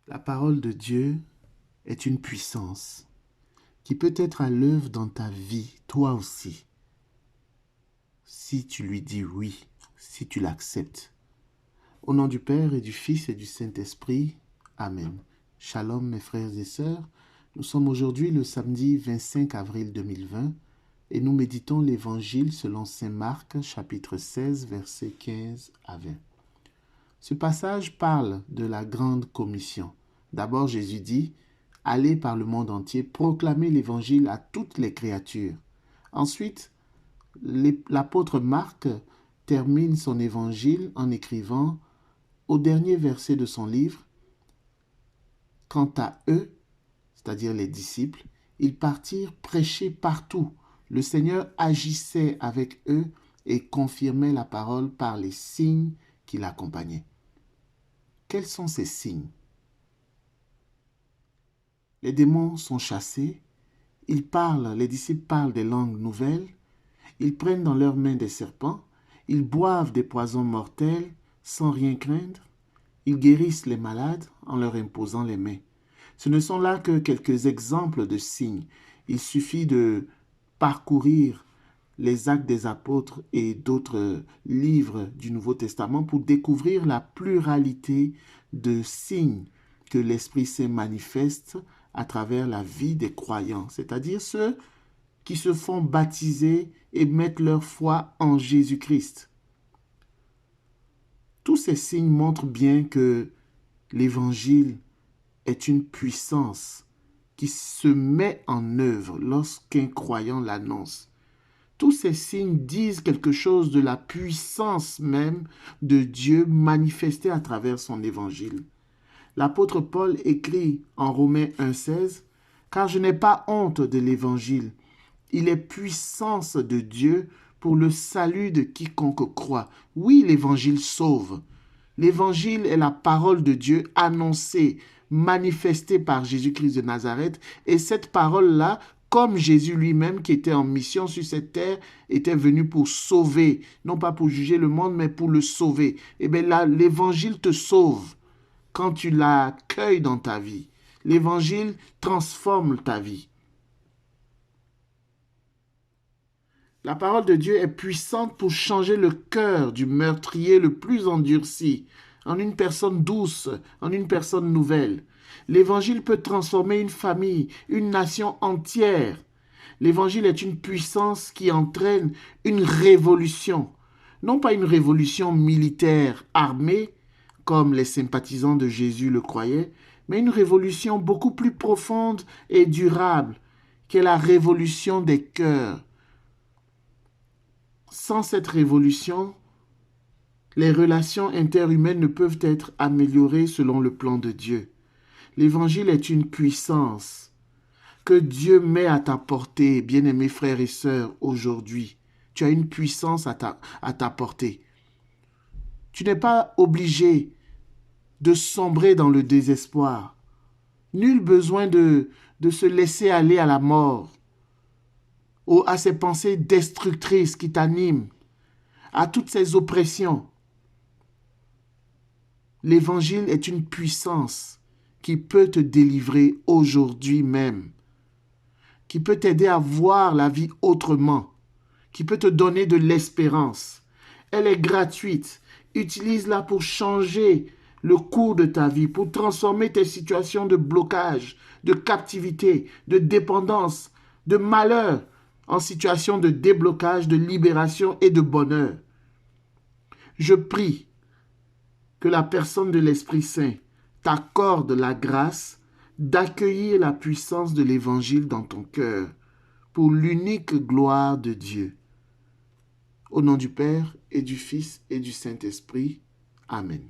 La parole de Dieu est une puissance qui peut être à l'œuvre dans ta vie, toi aussi, si tu lui dis oui, si tu l'acceptes. Au nom du Père et du Fils et du Saint-Esprit, Amen. Shalom mes frères et sœurs, nous sommes aujourd'hui le samedi 25 avril 2020 et nous méditons l'Évangile selon saint Marc, chapitre 16, versets 15 à 20. Ce passage parle de la grande commission. D'abord, Jésus dit « Allez par le monde entier, proclamez l'Évangile à toutes les créatures ». Ensuite, l'apôtre Marc termine son Évangile en écrivant au dernier verset de son livre « Quant à eux, c'est-à-dire les disciples, ils partirent prêcher partout. Le Seigneur agissait avec eux et confirmait la parole par les signes qui l'accompagnaient. » Quels sont ces signes? Les démons sont chassés, les disciples parlent des langues nouvelles, ils prennent dans leurs mains des serpents, ils boivent des poisons mortels sans rien craindre, ils guérissent les malades en leur imposant les mains. Ce ne sont là que quelques exemples de signes. Il suffit de parcourir les Actes des Apôtres et d'autres livres du Nouveau Testament pour découvrir la pluralité de signes que l'Esprit Saint manifeste à travers la vie des croyants, c'est-à-dire ceux qui se font baptiser et mettent leur foi en Jésus-Christ. Tous ces signes montrent bien que l'Évangile est une puissance qui se met en œuvre lorsqu'un croyant l'annonce. Tous ces signes disent quelque chose de la puissance même de Dieu manifestée à travers son évangile. L'apôtre Paul écrit en Romains 1,16 « Car je n'ai pas honte de l'évangile. Il est puissance de Dieu pour le salut de quiconque croit. » Oui, l'évangile sauve. L'évangile est la parole de Dieu annoncée, manifestée par Jésus-Christ de Nazareth. Et cette parole-là, comme Jésus lui-même qui était en mission sur cette terre, était venu pour sauver, non pas pour juger le monde, mais pour le sauver. Et bien là, l'évangile te sauve quand tu l'accueilles dans ta vie. L'évangile transforme ta vie. La parole de Dieu est puissante pour changer le cœur du meurtrier le plus endurci en une personne douce, en une personne nouvelle. L'évangile peut transformer une famille, une nation entière. L'évangile est une puissance qui entraîne une révolution. Non pas une révolution militaire armée, comme les sympathisants de Jésus le croyaient, mais une révolution beaucoup plus profonde et durable, qui est la révolution des cœurs. Sans cette révolution, les relations interhumaines ne peuvent être améliorées selon le plan de Dieu. L'Évangile est une puissance que Dieu met à ta portée, bien-aimés frères et sœurs, aujourd'hui. Tu as une puissance à ta portée. Tu n'es pas obligé de sombrer dans le désespoir. Nul besoin de se laisser aller à la mort ou à ces pensées destructrices qui t'animent, à toutes ces oppressions. L'Évangile est une puissance qui peut te délivrer aujourd'hui même, qui peut t'aider à voir la vie autrement, qui peut te donner de l'espérance. Elle est gratuite. Utilise-la pour changer le cours de ta vie, pour transformer tes situations de blocage, de captivité, de dépendance, de malheur en situation de déblocage, de libération et de bonheur. Je prie que la personne de l'Esprit Saint t'accorde la grâce d'accueillir la puissance de l'Évangile dans ton cœur pour l'unique gloire de Dieu. Au nom du Père et du Fils et du Saint-Esprit. Amen.